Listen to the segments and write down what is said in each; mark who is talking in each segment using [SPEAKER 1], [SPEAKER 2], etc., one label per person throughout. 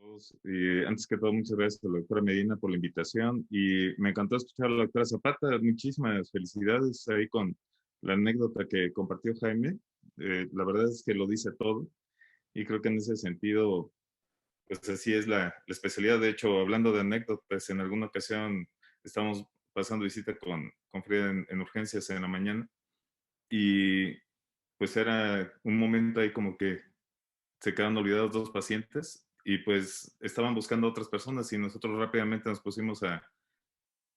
[SPEAKER 1] todos. Y antes que todo, muchas gracias a la doctora Medina por la invitación y me encantó escuchar a la doctora Zapata. Muchísimas felicidades ahí con la anécdota que compartió Jaime. La verdad es que lo dice todo y creo que en ese sentido, pues así es la especialidad. De hecho, hablando de anécdotas, en alguna ocasión estamos pasando visita con Frida en urgencias en la mañana y pues era un momento ahí como que se quedaron olvidados dos pacientes y pues estaban buscando a otras personas y nosotros rápidamente nos pusimos a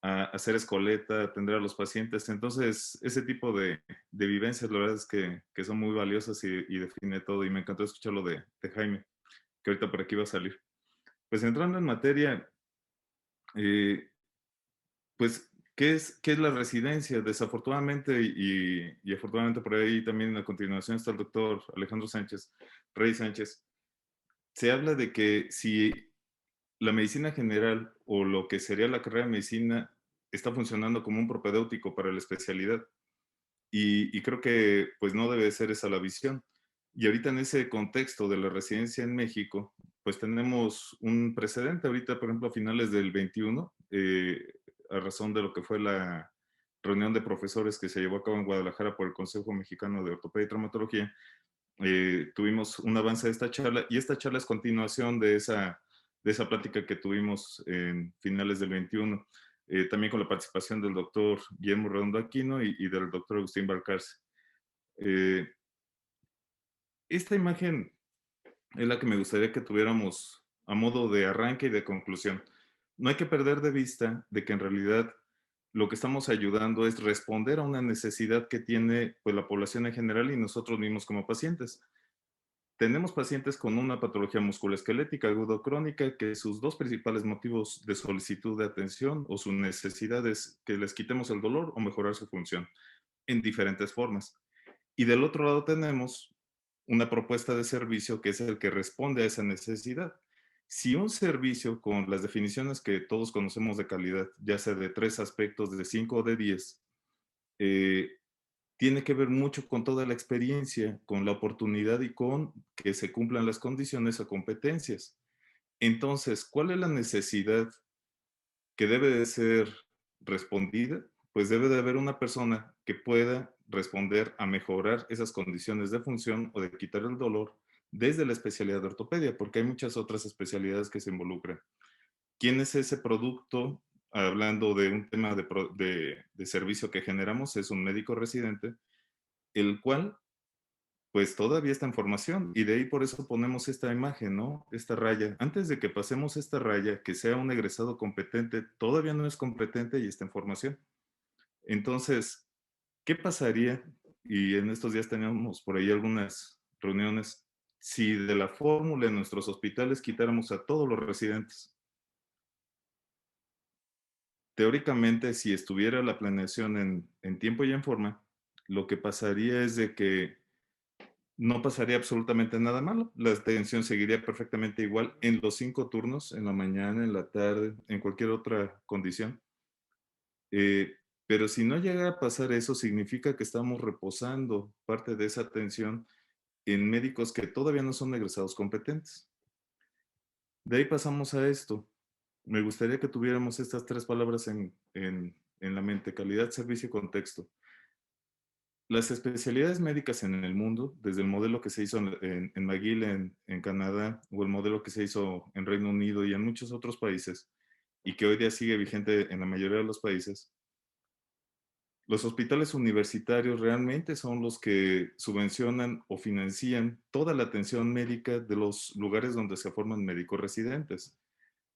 [SPEAKER 1] hacer escoleta, a atender a los pacientes. Entonces, ese tipo de vivencias, la verdad es que son muy valiosas y define todo. Y me encantó escuchar lo de Jaime, que ahorita por aquí va a salir. Pues entrando en materia, eh, pues, ¿qué es la residencia? Desafortunadamente y afortunadamente por ahí también a continuación está el doctor Alejandro Sánchez, Rey Sánchez. Se habla de que si la medicina general o lo que sería la carrera de medicina está funcionando como un propedéutico para la especialidad y creo que pues no debe ser esa la visión. Y ahorita en ese contexto de la residencia en México, pues tenemos un precedente ahorita, por ejemplo, a finales del 21, a razón de lo que fue la reunión de profesores que se llevó a cabo en Guadalajara por el Consejo Mexicano de Ortopedia y Traumatología, tuvimos un avance de esta charla y esta charla es continuación de esa plática que tuvimos en finales del 21, también con la participación del doctor Guillermo Redondo Aquino y del doctor Agustín Balcarce. Eh, esta imagen es la que me gustaría que tuviéramos a modo de arranque y de conclusión. No hay que perder de vista de que en realidad lo que estamos ayudando es responder a una necesidad que tiene pues, la población en general y nosotros mismos como pacientes. Tenemos pacientes con una patología musculoesquelética aguda o crónica que sus dos principales motivos de solicitud de atención o su necesidad es que les quitemos el dolor o mejorar su función en diferentes formas. Y del otro lado tenemos una propuesta de servicio que es el que responde a esa necesidad. Si un servicio con las definiciones que todos conocemos de calidad, ya sea de 3 aspectos, de 5 o de 10, eh, tiene que ver mucho con toda la experiencia, con la oportunidad y con que se cumplan las condiciones o competencias. Entonces, ¿cuál es la necesidad que debe de ser respondida? Pues debe de haber una persona que pueda responder a mejorar esas condiciones de función o de quitar el dolor desde la especialidad de ortopedia, porque hay muchas otras especialidades que se involucran. ¿Quién es ese producto? Hablando de un tema de servicio que generamos, es un médico residente, el cual pues todavía está en formación y de ahí por eso ponemos esta imagen, ¿no? Esta raya. Antes de que pasemos esta raya, que sea un egresado competente, todavía no es competente y está en formación. Entonces, ¿qué pasaría? Y en estos días tenemos por ahí algunas reuniones, si de la fórmula en nuestros hospitales quitáramos a todos los residentes. Teóricamente, si estuviera la planeación en tiempo y en forma, lo que pasaría es de que no pasaría absolutamente nada malo. La atención seguiría perfectamente igual en los 5 turnos, en la mañana, en la tarde, en cualquier otra condición. Eh, pero si no llega a pasar eso, significa que estamos reposando parte de esa atención en médicos que todavía no son egresados competentes. De ahí pasamos a esto. Me gustaría que tuviéramos estas 3 palabras en la mente: calidad, servicio y contexto. Las especialidades médicas en el mundo, desde el modelo que se hizo en McGill en Canadá o el modelo que se hizo en Reino Unido y en muchos otros países, y que hoy día sigue vigente en la mayoría de los países, los hospitales universitarios realmente son los que subvencionan o financian toda la atención médica de los lugares donde se forman médicos residentes.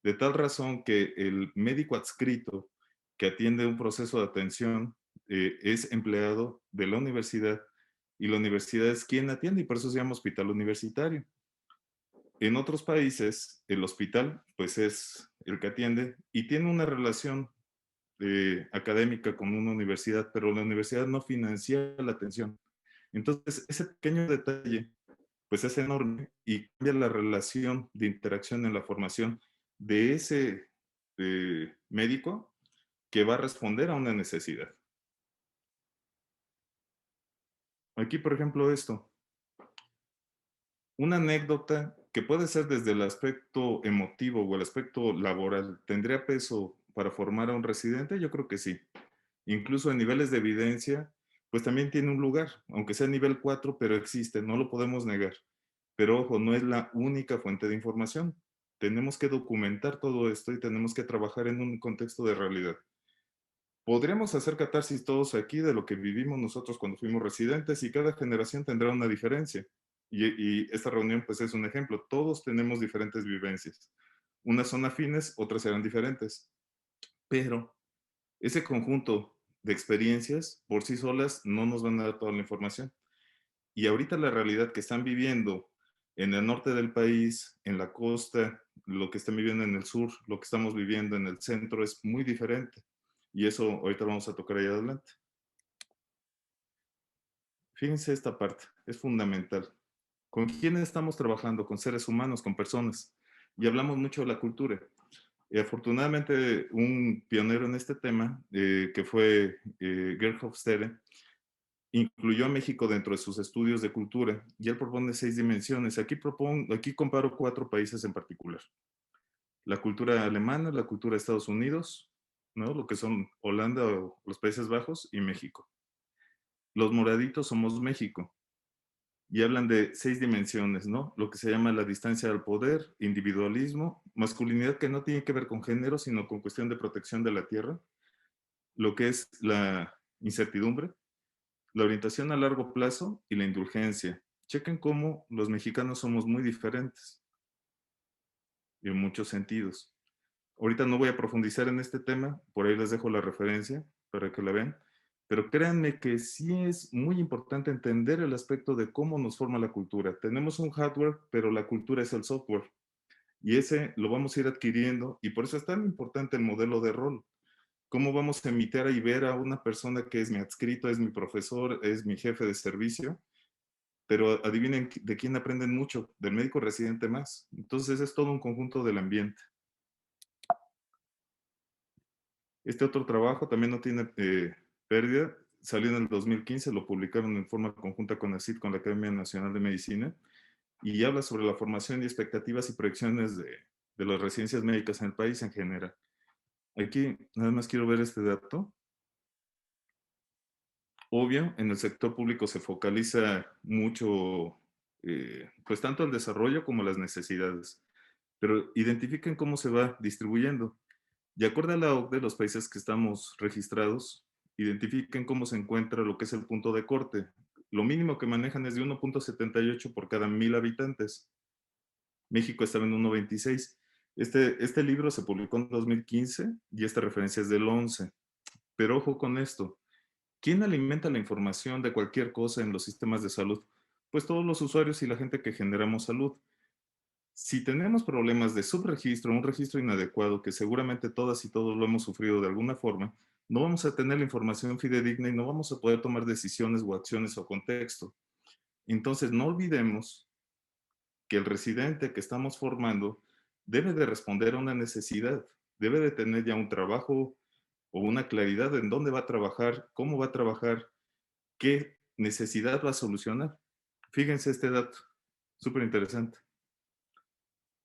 [SPEAKER 1] De tal razón que el médico adscrito que atiende un proceso de atención es empleado de la universidad y la universidad es quien atiende y por eso se llama hospital universitario. En otros países, el hospital pues es el que atiende y tiene una relación académica con una universidad, pero la universidad no financia la atención. Entonces, ese pequeño detalle pues es enorme y cambia la relación de interacción en la formación de ese médico que va a responder a una necesidad. Aquí, por ejemplo, esto, una anécdota que puede ser desde el aspecto emotivo o el aspecto laboral, ¿tendría peso para formar a un residente? Yo creo que sí. Incluso en niveles de evidencia, pues también tiene un lugar, aunque sea nivel 4, pero existe, no lo podemos negar. Pero ojo, no es la única fuente de información. Tenemos que documentar todo esto y tenemos que trabajar en un contexto de realidad. Podríamos hacer catarsis todos aquí de lo que vivimos nosotros cuando fuimos residentes y cada generación tendrá una diferencia. Y esta reunión pues es un ejemplo. Todos tenemos diferentes vivencias. Unas son afines, otras serán diferentes. Pero ese conjunto de experiencias por sí solas no nos van a dar toda la información. Y ahorita la realidad que están viviendo en el norte del país, en la costa, lo que están viviendo en el sur, lo que estamos viviendo en el centro es muy diferente. Y eso ahorita vamos a tocar ahí adelante. Fíjense esta parte, es fundamental. ¿Con quién estamos trabajando? Con seres humanos, con personas. Y hablamos mucho de la cultura. Y afortunadamente, un pionero en este tema, que fue Gerd Hofstede, incluyó a México dentro de sus estudios de cultura y él propone 6 dimensiones. Aquí comparo 4 países en particular. La cultura alemana, la cultura de Estados Unidos, ¿no? Lo que son Holanda o los Países Bajos y México. Los moraditos somos México y hablan de 6 dimensiones, ¿no? Lo que se llama la distancia al poder, individualismo, masculinidad que no tiene que ver con género, sino con cuestión de protección de la tierra, lo que es la incertidumbre, la orientación a largo plazo y la indulgencia. Chequen cómo los mexicanos somos muy diferentes en muchos sentidos. Ahorita no voy a profundizar en este tema, por ahí les dejo la referencia para que la vean, pero créanme que sí es muy importante entender el aspecto de cómo nos forma la cultura. Tenemos un hardware, pero la cultura es el software y ese lo vamos a ir adquiriendo y por eso es tan importante el modelo de rol. ¿Cómo vamos a imitar y ver a una persona que es mi adscrito, es mi profesor, es mi jefe de servicio? Pero adivinen de quién aprenden mucho, del médico residente más. Entonces es todo un conjunto del ambiente. Este otro trabajo también no tiene pérdida, salió en el 2015, lo publicaron en forma conjunta con el CID, con la Academia Nacional de Medicina, y habla sobre la formación y expectativas y proyecciones de las residencias médicas en el país en general. Aquí nada más quiero ver este dato. Obvio, en el sector público se focaliza mucho, pues tanto el desarrollo como las necesidades, pero identifiquen cómo se va distribuyendo. De acuerdo a la OCDE, los países que estamos registrados, identifiquen cómo se encuentra lo que es el punto de corte. Lo mínimo que manejan es de 1.78 por cada 1000 habitantes. México estaba en 1.26. Este libro se publicó en 2015 y esta referencia es del 11. Pero ojo con esto. ¿Quién alimenta la información de cualquier cosa en los sistemas de salud? Pues todos los usuarios y la gente que generamos salud. Si tenemos problemas de subregistro, un registro inadecuado, que seguramente todas y todos lo hemos sufrido de alguna forma, no vamos a tener la información fidedigna y no vamos a poder tomar decisiones o acciones o contexto. Entonces, no olvidemos que el residente que estamos formando debe de responder a una necesidad, debe de tener ya un trabajo o una claridad en dónde va a trabajar, cómo va a trabajar, qué necesidad va a solucionar. Fíjense este dato, súper interesante.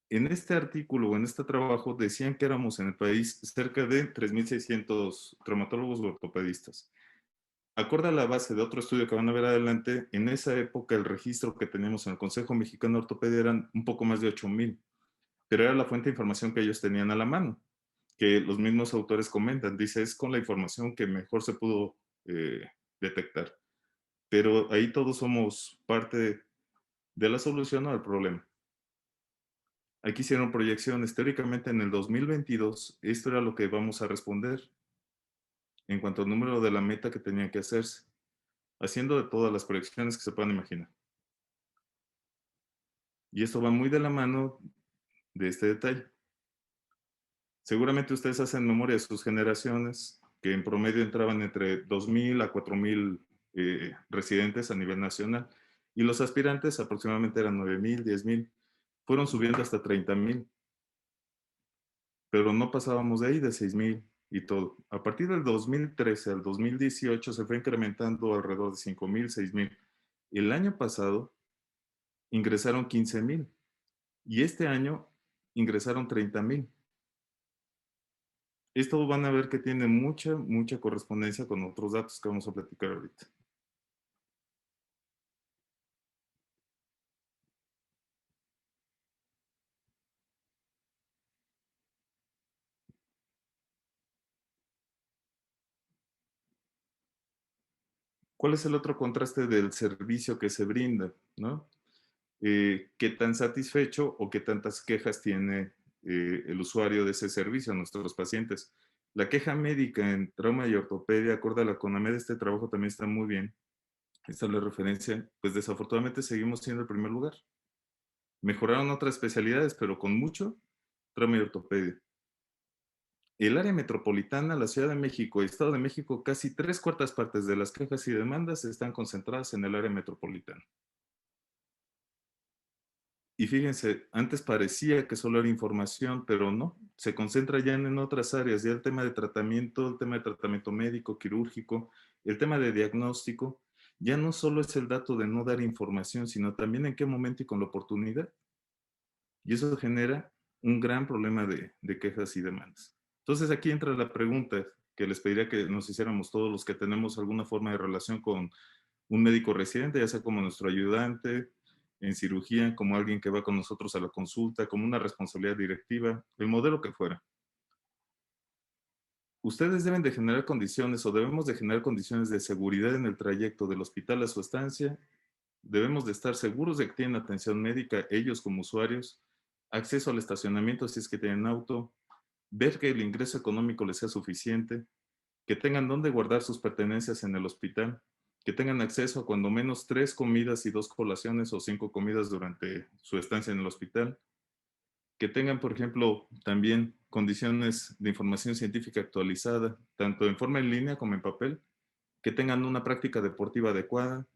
[SPEAKER 1] En este artículo o en este trabajo decían que éramos en el país cerca de 3.600 traumatólogos o ortopedistas. Acorde a la base de otro estudio que van a ver adelante, en esa época el registro que teníamos en el Consejo Mexicano de Ortopedia eran un poco más de 8,000, pero era la fuente de información que ellos tenían a la mano, que los mismos autores comentan. Dice, es con la información que mejor se pudo detectar. Pero ahí todos somos parte de la solución o del problema. Aquí hicieron proyecciones. Teóricamente en el 2022, esto era lo que vamos a responder en cuanto al número de la meta que tenía que hacerse, haciendo de todas las proyecciones que se puedan imaginar. Y esto va muy de la mano de este detalle. Seguramente ustedes hacen memoria de sus generaciones, que en promedio entraban entre 2,000 a 4,000 residentes a nivel nacional, y los aspirantes aproximadamente eran 9,000, 10,000, fueron subiendo hasta 30,000. Pero no pasábamos de ahí, de 6,000 y todo. A partir del 2013 al 2018 se fue incrementando alrededor de 5,000, 6,000. El año pasado ingresaron 15,000. Y este año ingresaron 30,000. Esto van a ver que tiene mucha, mucha correspondencia con otros datos que vamos a platicar ahorita. ¿Cuál es el otro contraste del servicio que se brinda? ¿No? ¿Qué tan satisfecho o qué tantas quejas tiene el usuario de ese servicio, nuestros pacientes? La queja médica en trauma y ortopedia, acorde a la CONAMED, este trabajo también está muy bien. Esta es la referencia. Pues desafortunadamente seguimos siendo el primer lugar. Mejoraron otras especialidades, pero con mucho trauma y ortopedia. El área metropolitana, la Ciudad de México y Estado de México, casi 3/4 partes de las quejas y demandas están concentradas en el área metropolitana. Y fíjense, antes parecía que solo era información, pero no, se concentra ya en otras áreas, ya el tema de tratamiento médico, quirúrgico, el tema de diagnóstico, ya no solo es el dato de no dar información, sino también en qué momento y con la oportunidad. Y eso genera un gran problema de quejas y demandas. Entonces aquí entra la pregunta que les pediría que nos hiciéramos todos los que tenemos alguna forma de relación con un médico residente, ya sea como nuestro ayudante en cirugía, como alguien que va con nosotros a la consulta, como una responsabilidad directiva, el modelo que fuera. Ustedes deben de generar condiciones o debemos de generar condiciones de seguridad en el trayecto del hospital a su estancia. Debemos de estar seguros de que tienen atención médica, ellos como usuarios, acceso al estacionamiento si es que tienen auto, ver que el ingreso económico les sea suficiente, que tengan dónde guardar sus pertenencias en el hospital, que tengan acceso a cuando menos 3 comidas y 2 colaciones o 5 comidas durante su estancia en el hospital, que tengan, por ejemplo, también condiciones de información científica actualizada, tanto en forma en línea como en papel, que tengan una práctica deportiva adecuada,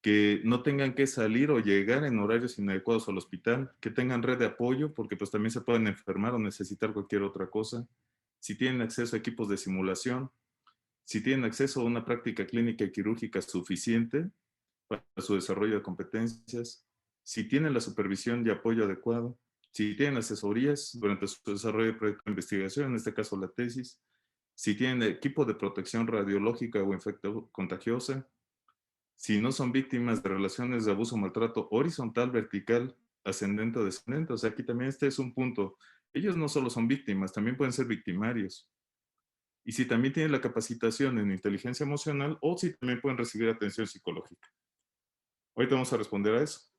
[SPEAKER 1] que no tengan que salir o llegar en horarios inadecuados al hospital, que tengan red de apoyo, porque pues también se pueden enfermar o necesitar cualquier otra cosa, si tienen acceso a equipos de simulación, si tienen acceso a una práctica clínica y quirúrgica suficiente para su desarrollo de competencias, si tienen la supervisión y apoyo adecuado, si tienen asesorías durante su desarrollo de proyecto de investigación, en este caso la tesis, si tienen equipo de protección radiológica o infecto contagiosa, si no son víctimas de relaciones de abuso o maltrato horizontal, vertical, ascendente o descendente. O sea, aquí también este es un punto. Ellos no solo son víctimas, también pueden ser victimarios. Y si también tienen la capacitación en inteligencia emocional o si también pueden recibir atención psicológica. Ahorita vamos a responder a eso.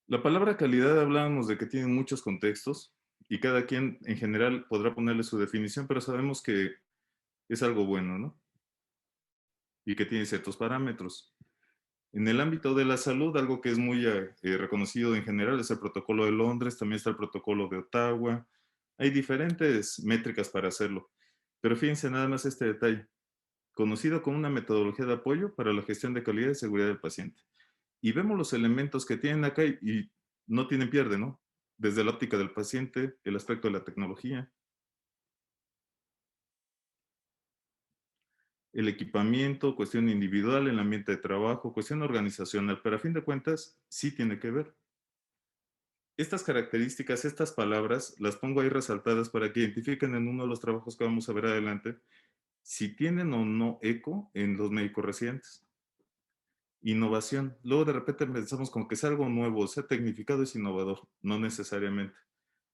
[SPEAKER 1] La palabra calidad hablábamos de que tiene muchos contextos y cada quien en general podrá ponerle su definición, pero sabemos que es algo bueno, ¿no? Y que tiene ciertos parámetros. En el ámbito de la salud, algo que es muy reconocido en general es el protocolo de Londres, también está el protocolo de Ottawa. Hay diferentes métricas para hacerlo, pero fíjense nada más este detalle, conocido como una metodología de apoyo para la gestión de calidad y seguridad del paciente. Y vemos los elementos que tienen acá y no tienen pierde, ¿no? Desde la óptica del paciente, el aspecto de la tecnología, el equipamiento, cuestión individual, el ambiente de trabajo, cuestión organizacional, pero a fin de cuentas sí tiene que ver. Estas características, estas palabras, las pongo ahí resaltadas para que identifiquen en uno de los trabajos que vamos a ver adelante si tienen o no eco en los médicos residentes. Innovación. Luego de repente pensamos como que es algo nuevo, o sea, tecnificado es innovador, no necesariamente.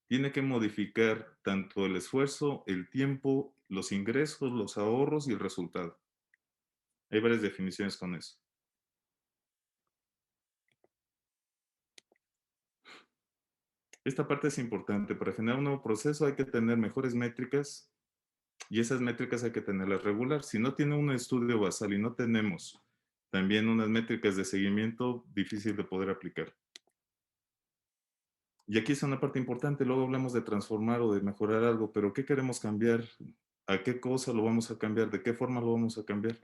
[SPEAKER 1] Tiene que modificar tanto el esfuerzo, el tiempo, los ingresos, los ahorros y el resultado. Hay varias definiciones con eso. Esta parte es importante. Para generar un nuevo proceso hay que tener mejores métricas y esas métricas hay que tenerlas regular. Si no tiene un estudio basal y no tenemos también unas métricas de seguimiento, difícil de poder aplicar. Y aquí es una parte importante, luego hablamos de transformar o de mejorar algo, pero ¿qué queremos cambiar? ¿A qué cosa lo vamos a cambiar? ¿De qué forma lo vamos a cambiar?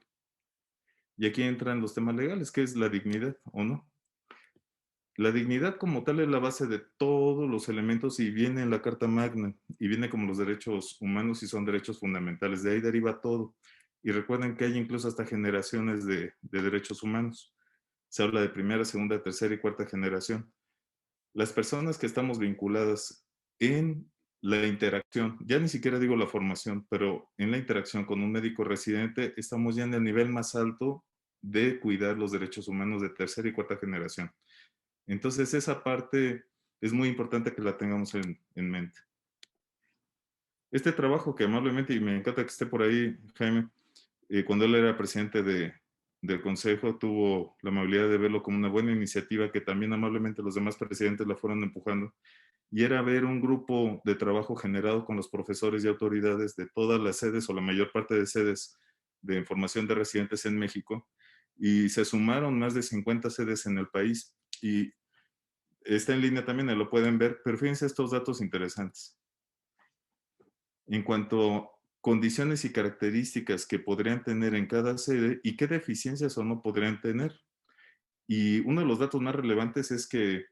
[SPEAKER 1] Y aquí entran los temas legales, ¿qué es la dignidad o no? La dignidad como tal es la base de todos los elementos y viene en la Carta Magna y viene como los derechos humanos y son derechos fundamentales. De ahí deriva todo. Y recuerden que hay incluso hasta generaciones de derechos humanos. Se habla de primera, segunda, tercera y cuarta generación. las personas que estamos vinculadas en la interacción, ya ni siquiera digo la formación, pero en la interacción con un médico residente, estamos ya en el nivel más alto de cuidar los derechos humanos de tercera y cuarta generación. Entonces, esa parte es muy importante que la tengamos en mente. Este trabajo que amablemente, y me encanta que esté por ahí, Jaime, cuando él era presidente del Consejo, tuvo la amabilidad de verlo como una buena iniciativa que también amablemente los demás presidentes la fueron empujando, y era ver un grupo de trabajo generado con los profesores y autoridades de todas las sedes o la mayor parte de sedes de formación de residentes en México, y se sumaron más de 50 sedes en el país, y está en línea también, lo pueden ver, pero fíjense estos datos interesantes. En cuanto a condiciones y características que podrían tener en cada sede y qué deficiencias o no podrían tener. Y uno de los datos más relevantes es que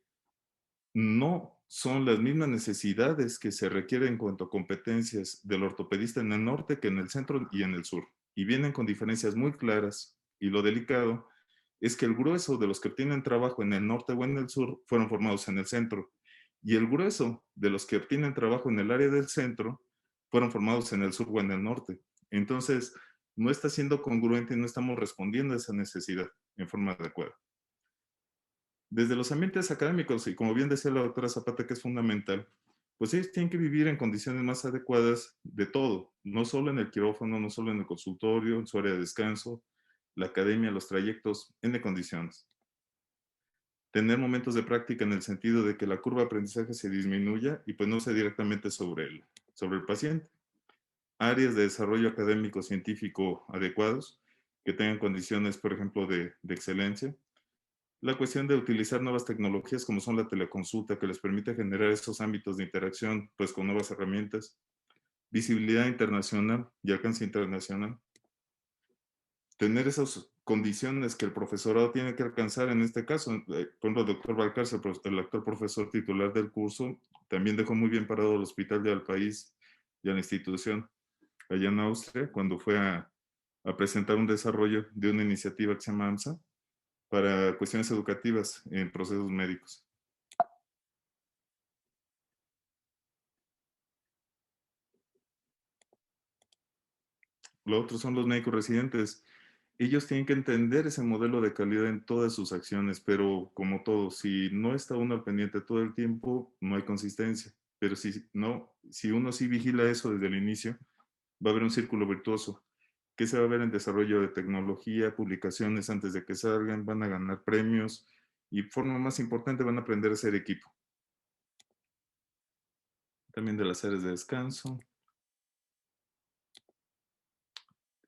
[SPEAKER 1] no son las mismas necesidades que se requieren en cuanto a competencias del ortopedista en el norte que en el centro y en el sur. Y vienen con diferencias muy claras. Y lo delicado es que el grueso de los que obtienen trabajo en el norte o en el sur fueron formados en el centro. Y el grueso de los que obtienen trabajo en el área del centro fueron formados en el sur o en el norte. Entonces, no está siendo congruente y no estamos respondiendo a esa necesidad en forma adecuada. Desde los ambientes académicos, y como bien decía la doctora Zapata, que es fundamental, pues ellos tienen que vivir en condiciones más adecuadas de todo, no solo en el quirófano, no solo en el consultorio, en su área de descanso, la academia, los trayectos, en condiciones. Tener momentos de práctica en el sentido de que la curva de aprendizaje se disminuya y pues no sea directamente sobre el paciente. Áreas de desarrollo académico científico adecuados, que tengan condiciones, por ejemplo, de excelencia. La cuestión de utilizar nuevas tecnologías como son la teleconsulta, que les permite generar esos ámbitos de interacción pues con nuevas herramientas. Visibilidad internacional y alcance internacional. Tener esas condiciones que el profesorado tiene que alcanzar en este caso. Por ejemplo, el doctor Valcarce, el actual profesor titular del curso, también dejó muy bien parado al hospital y al país y a la institución allá en Austria cuando fue a presentar un desarrollo de una iniciativa que se llama AMSA para cuestiones educativas en procesos médicos. Lo otro son los médicos residentes. Ellos tienen que entender ese modelo de calidad en todas sus acciones, pero como todo, si no está uno al pendiente todo el tiempo, no hay consistencia. Pero si uno sí vigila eso desde el inicio, va a haber un círculo virtuoso. ¿Qué se va a ver en desarrollo de tecnología, publicaciones antes de que salgan? Van a ganar premios y, forma más importante, van a aprender a ser equipo. También de las áreas de descanso.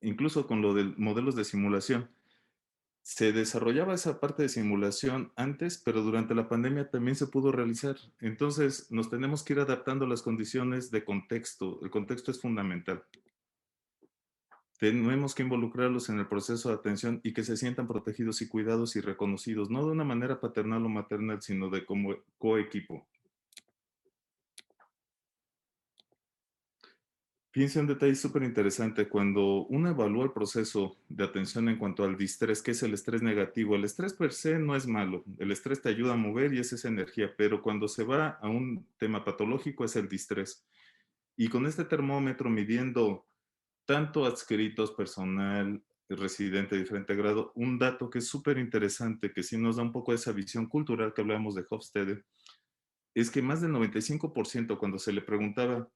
[SPEAKER 1] Incluso con lo de modelos de simulación. Se desarrollaba esa parte de simulación antes, pero durante la pandemia también se pudo realizar. Entonces, nos tenemos que ir adaptando a las condiciones de contexto. El contexto es fundamental. Tenemos que involucrarlos en el proceso de atención y que se sientan protegidos y cuidados y reconocidos, no de una manera paternal o maternal, sino de como coequipo. Fíjense un detalle súper interesante. Cuando uno evalúa el proceso de atención en cuanto al distrés, que es el estrés negativo, el estrés per se no es malo. El estrés te ayuda a mover y es esa energía, pero cuando se va a un tema patológico es el distrés. Y con este termómetro midiendo tanto adscritos, personal, residente de diferente grado, un dato que es súper interesante, que sí nos da un poco esa visión cultural que hablamos de Hofstede, es que más del 95% cuando se le preguntaba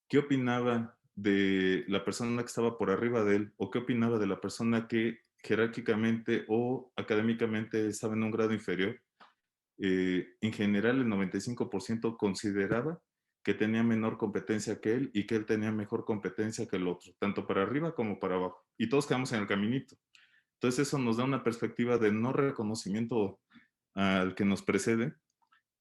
[SPEAKER 1] qué opinaba de la persona que estaba por arriba de él o qué opinaba de la persona que jerárquicamente o académicamente estaba en un grado inferior. En general, el 95% consideraba que tenía menor competencia que él y que él tenía mejor competencia que el otro, tanto para arriba como para abajo. Y todos quedamos en el caminito. Entonces eso nos da una perspectiva de no reconocimiento al que nos precede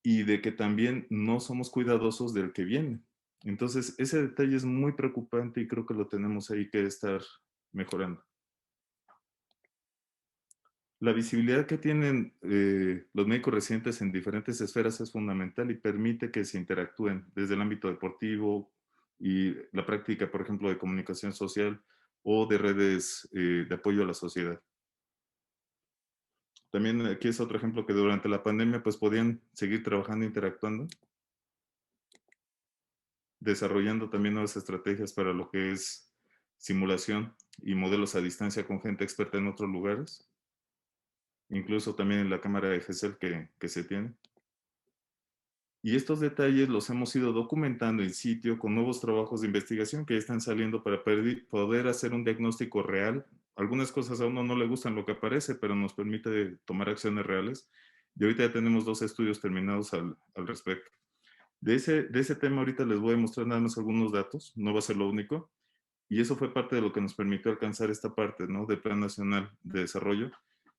[SPEAKER 1] y de que también no somos cuidadosos del que viene. Entonces, ese detalle es muy preocupante y creo que lo tenemos ahí que estar mejorando. La visibilidad que tienen los médicos residentes en diferentes esferas es fundamental y permite que se interactúen desde el ámbito deportivo y la práctica, por ejemplo, de comunicación social o de redes de apoyo a la sociedad. También aquí es otro ejemplo que durante la pandemia pues podían seguir trabajando, interactuando, desarrollando también nuevas estrategias para lo que es simulación y modelos a distancia con gente experta en otros lugares, incluso también en la cámara de GESEL que se tiene. Y estos detalles los hemos ido documentando en sitio con nuevos trabajos de investigación que ya están saliendo para poder hacer un diagnóstico real. Algunas cosas a uno no le gustan lo que aparece, pero nos permite tomar acciones reales. Y ahorita ya tenemos 2 estudios terminados al respecto. De ese tema ahorita les voy a mostrar nada más algunos datos, no va a ser lo único. Y eso fue parte de lo que nos permitió alcanzar esta parte, ¿no? Del Plan Nacional de Desarrollo,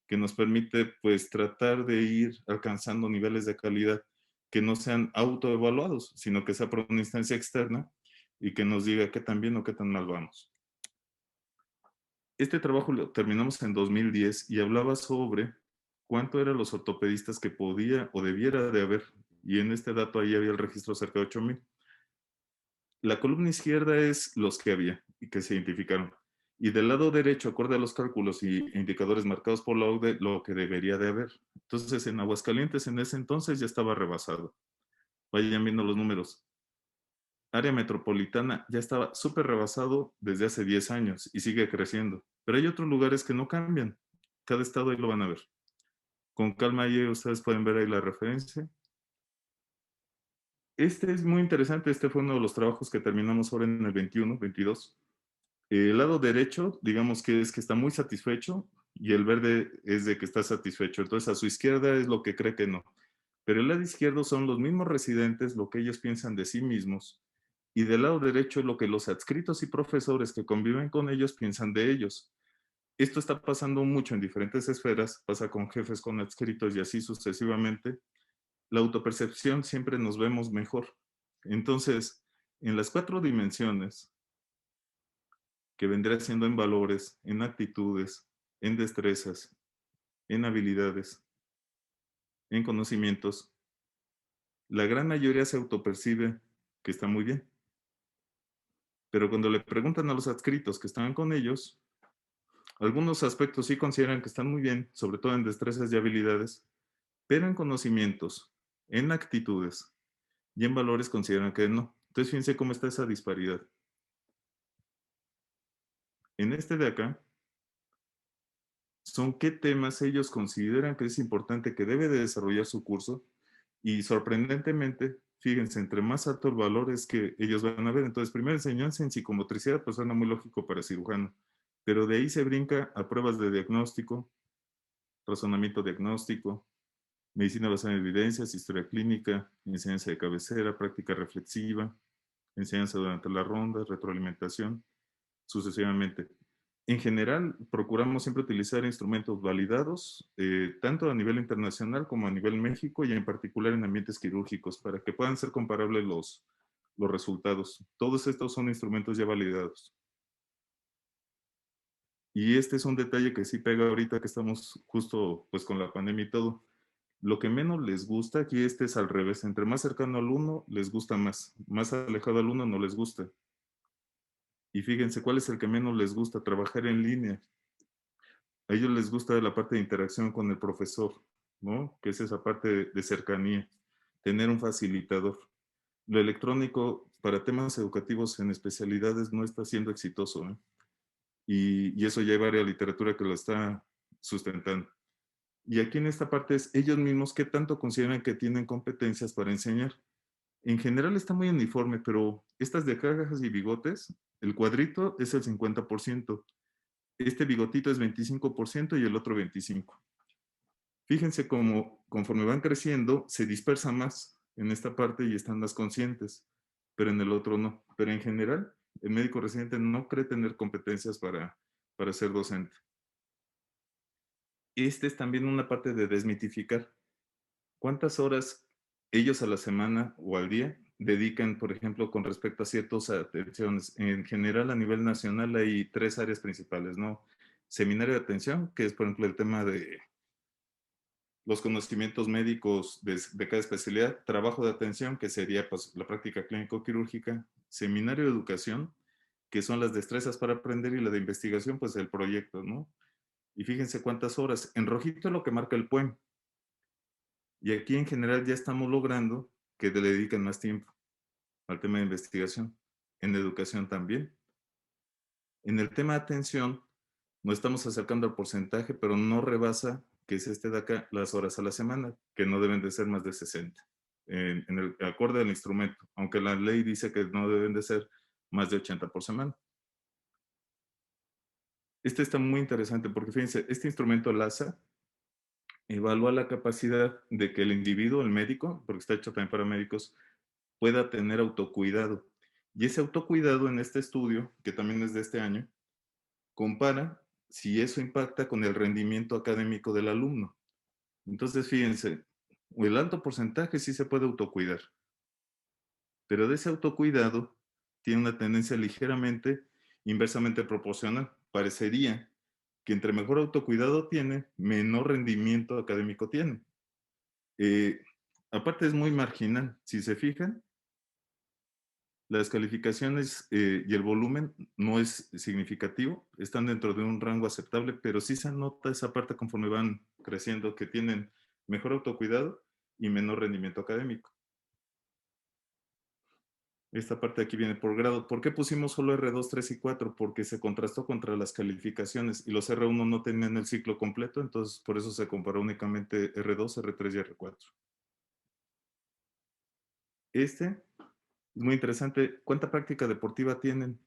[SPEAKER 1] que nos permite pues tratar de ir alcanzando niveles de calidad que no sean autoevaluados, sino que sea por una instancia externa y que nos diga qué tan bien o qué tan mal vamos. Este trabajo lo terminamos en 2010 y hablaba sobre cuánto eran los ortopedistas que podía o debiera de haber, y en este dato ahí había el registro cerca de 8,000. La columna izquierda es los que había y que se identificaron. Y del lado derecho, acorde a los cálculos y indicadores marcados por la OCDE, lo que debería de haber. Entonces, en Aguascalientes en ese entonces ya estaba rebasado. Vayan viendo los números. Área metropolitana ya estaba súper rebasado desde hace 10 años y sigue creciendo. Pero hay otros lugares que no cambian. Cada estado ahí lo van a ver. Con calma ahí ustedes pueden ver ahí la referencia. Este es muy interesante. Este fue uno de los trabajos que terminamos ahora en el 21, 22. El lado derecho, digamos que es que está muy satisfecho y el verde es de que está satisfecho. Entonces a su izquierda es lo que cree que no. Pero el lado izquierdo son los mismos residentes, lo que ellos piensan de sí mismos. Y del lado derecho es lo que los adscritos y profesores que conviven con ellos piensan de ellos. Esto está pasando mucho en diferentes esferas, pasa con jefes, con adscritos y así sucesivamente. La autopercepción siempre nos vemos mejor. Entonces, en las 4 dimensiones, que vendrá siendo en valores, en actitudes, en destrezas, en habilidades, en conocimientos, la gran mayoría se autopercibe que está muy bien. Pero cuando le preguntan a los adscritos que estaban con ellos, algunos aspectos sí consideran que están muy bien, sobre todo en destrezas y habilidades, pero en conocimientos, en actitudes y en valores consideran que no. Entonces fíjense cómo está esa disparidad. En este de acá, son qué temas ellos consideran que es importante que debe de desarrollar su curso y sorprendentemente, fíjense, entre más alto el valor es que ellos van a ver. Entonces, primera enseñanza en psicomotricidad, pues suena muy lógico para cirujano, pero de ahí se brinca a pruebas de diagnóstico, razonamiento diagnóstico, medicina basada en evidencias, historia clínica, enseñanza de cabecera, práctica reflexiva, enseñanza durante la ronda, retroalimentación, sucesivamente. En general, procuramos siempre utilizar instrumentos validados, tanto a nivel internacional como a nivel México y en particular en ambientes quirúrgicos, para que puedan ser comparables los resultados. Todos estos son instrumentos ya validados. Y este es un detalle que sí pega ahorita que estamos justo pues con la pandemia y todo. Lo que menos les gusta, aquí este es al revés. Entre más cercano al uno, les gusta más. Más alejado al uno, no les gusta. Y fíjense, ¿cuál es el que menos les gusta? Trabajar en línea. A ellos les gusta la parte de interacción con el profesor, ¿no? Que es esa parte de cercanía, tener un facilitador. Lo electrónico para temas educativos en especialidades no está siendo exitoso, ¿eh? Y eso ya hay varias literatura que lo está sustentando. Y aquí en esta parte es ellos mismos qué tanto consideran que tienen competencias para enseñar. En general está muy uniforme, pero estas de cajas y bigotes, el cuadrito es el 50%. Este bigotito es 25% y el otro 25%. Fíjense cómo conforme van creciendo, se dispersa más en esta parte y están más conscientes, pero en el otro no. Pero en general, el médico residente no cree tener competencias para ser docente. Este es también una parte de desmitificar. ¿Cuántas horas ellos a la semana o al día dedican, por ejemplo, con respecto a ciertas atenciones? En general, a nivel nacional hay 3 áreas principales, ¿no? Seminario de atención, que es, por ejemplo, el tema de los conocimientos médicos de cada especialidad, trabajo de atención, que sería pues, la práctica clínico-quirúrgica, seminario de educación, que son las destrezas para aprender, y la de investigación, pues el proyecto, ¿no? Y fíjense cuántas horas. En rojito es lo que marca el PUEM. Y aquí en general ya estamos logrando que le dediquen más tiempo al tema de investigación. En educación también. En el tema de atención, nos estamos acercando al porcentaje, pero no rebasa, que es este de acá, las horas a la semana, que no deben de ser más de 60, en el acorde al instrumento, aunque la ley dice que no deben de ser más de 80 por semana. Este está muy interesante porque fíjense, este instrumento LASA evalúa la capacidad de que el individuo, el médico, porque está hecho también para médicos, pueda tener autocuidado. Y ese autocuidado en este estudio, que también es de este año, compara si eso impacta con el rendimiento académico del alumno. Entonces, fíjense, el alto porcentaje sí se puede autocuidar, pero de ese autocuidado tiene una tendencia ligeramente inversamente proporcional. Parecería que entre mejor autocuidado tiene, menor rendimiento académico tiene. Eh, Aparte es muy marginal. Si se fijan, las calificaciones y el volumen no es significativo, están dentro de un rango aceptable, pero sí se nota esa parte conforme van creciendo, que tienen mejor autocuidado y menor rendimiento académico. Esta parte de aquí viene por grado. ¿Por qué pusimos solo R2, 3 y 4? Porque se contrastó contra las calificaciones y los R1 no tenían el ciclo completo, entonces por eso se comparó únicamente R2, R3 y R4. Este es muy interesante. ¿Cuánta práctica deportiva tienen?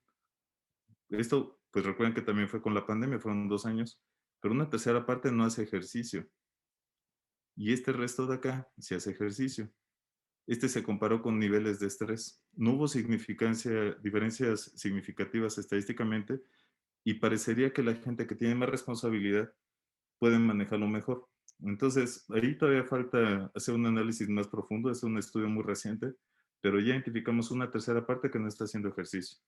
[SPEAKER 1] Esto, pues recuerden que también fue con la pandemia, fueron 2 años, pero una tercera parte no hace ejercicio. Y este resto de acá sí hace ejercicio. Este se comparó con niveles de estrés. No hubo diferencias significativas estadísticamente y parecería que la gente que tiene más responsabilidad puede manejarlo mejor. Entonces, ahí todavía falta hacer un análisis más profundo, es un estudio muy reciente, pero ya identificamos una tercera parte que no está haciendo ejercicio.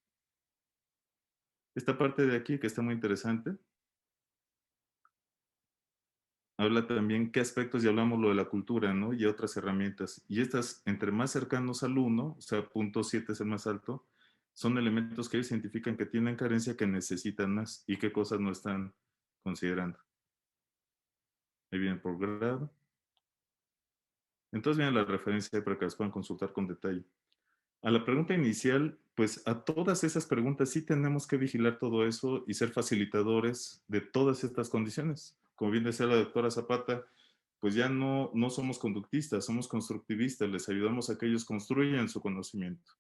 [SPEAKER 1] Esta parte de aquí, que está muy interesante, habla también qué aspectos, ya hablamos lo de la cultura, ¿no? Y otras herramientas. Y estas, entre más cercanos al 1, o sea, punto 7 es el más alto, son elementos que ellos identifican que tienen carencia, que necesitan más y qué cosas no están considerando. Ahí viene por grado. Entonces viene la referencia para que las puedan consultar con detalle. A la pregunta inicial, pues a todas esas preguntas sí tenemos que vigilar todo eso y ser facilitadores de todas estas condiciones. Como bien decía la doctora Zapata, pues ya no somos conductistas, somos constructivistas, les ayudamos a que ellos construyan su conocimiento.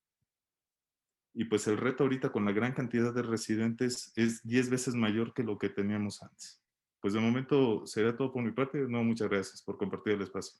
[SPEAKER 1] Y pues el reto ahorita con la gran cantidad de residentes es 10 veces mayor que lo que teníamos antes. Pues de momento será todo por mi parte. No, muchas gracias por compartir el espacio.